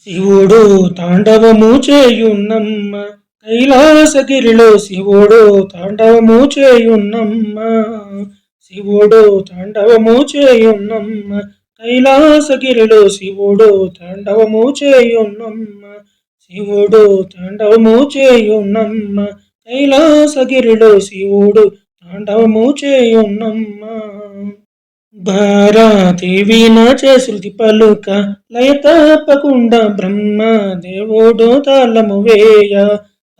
శివుడు తాండవము చేయున్నమ్మ కైలాసగిరిలో శివుడు తాండవము చేయున్నమ్మ. శివుడు తాండవము చేయున్నమ్మ కైలాసగిరిలో శివుడు తాండవము చేయున్నమ్మ. శివుడు తాండవము చేయున్నమ్మ కైలాసగిరిలో శివుడు తాండవము చేయున్నమ్మ. భారదేవి నాచే శృతి పలుక లయ తప్పకుండా బ్రహ్మ దేవుడు తాళము వేయ.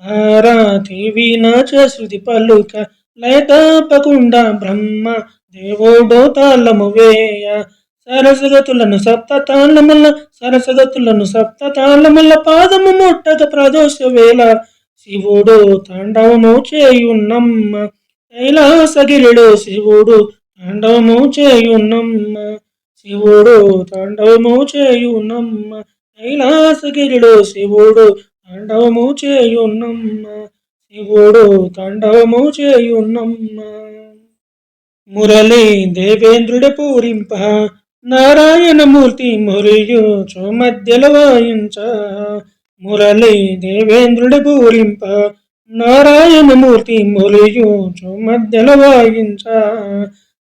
భారదేవి నాచే శృతి పలుక లయ తప్పకుండా బ్రహ్మ దేవుడు తాళము వేయ. సరసగతులను సప్త తాళముల సరసగతులను సప్త తాళముల పాదము ముట్టక ప్రదోష వేళ శివుడు తాండవము చేయున్నమ్మ కైలాసగిరిలో శివుడు తాండవము చేయున్నమ్మ. శివుడు తాండవము చేయున్నమ్మ కైలాసగిరిలో శివుడు తాండవము చేయున్నమ్మ. శివుడు తాండవము చేయున్నమ్మ. మురళి దేవేంద్రుడి పూరింప నారాయణమూర్తి మురియుచు మధ్యలో వాయించ. మురళి దేవేంద్రుడి పూరింప నారాయణమూర్తి మురియుచు మధ్యలో వాయించ.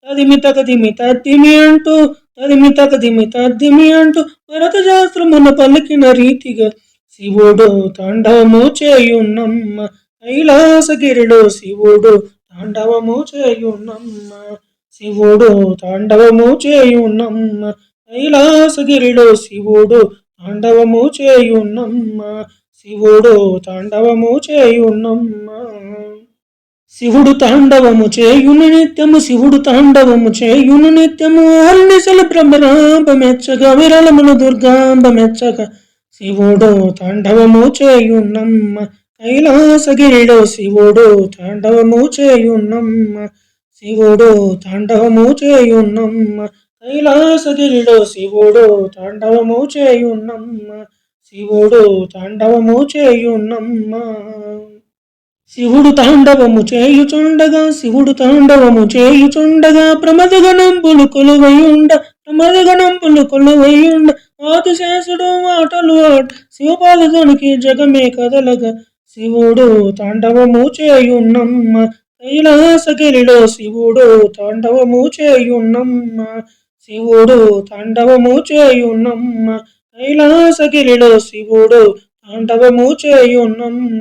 తదిమి తగదిమి తద్దిమి అంటూ తదిమి తగదిమి తద్దిమి అంటూ భరత శాస్త్రమున పలికిన రీతిగా శివుడు తాండవము చేయున్నమ్మ కైలాసగిరిలో శివుడు తాండవము చేయున్నమ్మ. శివుడు తాండవము చేయున్నమ్మ కైలాసగిరిలో శివుడు తాండవము చేయున్నమ్మ. శివుడు తాండవము చేయున్నమ్మ. శివుడు తాండవము చేయును నిత్యము శివుడు తాండవము చేయును నిత్యము. అల్నిసలు బ్రహ్మరాంబ మెచ్చగా విరళమును దుర్గాంబ మెచ్చగా శివుడు తాండవము చేయున్నమ్మ కైలాసగిరిలో శివుడు తాండవము చేయున్నమ్మ. శివుడు తాండవము చేయున్నమ్మ కైలాసగిరిలో శివుడు తాండవము చేయున్నమ్మ. శివుడు తాండవము చేయున్నమ్మ. శివుడు తాండవము చేయుచుండగా శివుడు తాండవము చేయుచుండగా ప్రమదగణంబులు కొలువైయుండ ప్రమదగణంబులు కొలువైయుండ. ఆదిశేషుడు మాటలు ఆట శివపాలకునికి జగమే కదలగా శివుడు తాండవము చేయున్నమ్మ కైలాసగిరిలో శివుడు తాండవము చేయున్నమ్మ. శివుడు తాండవము చేయున్నమ్మ కైలాసగిరిలో శివుడు తాండవము చేయున్నమ్మ.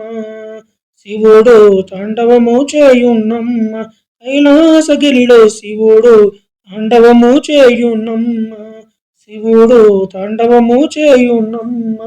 శివుడు తాండవము చేయున్నమ్మ కైలాసగిరిలో శివుడు తాండవము చేయున్నమ్మ. శివుడు తాండవము చేయున్నమ్మ.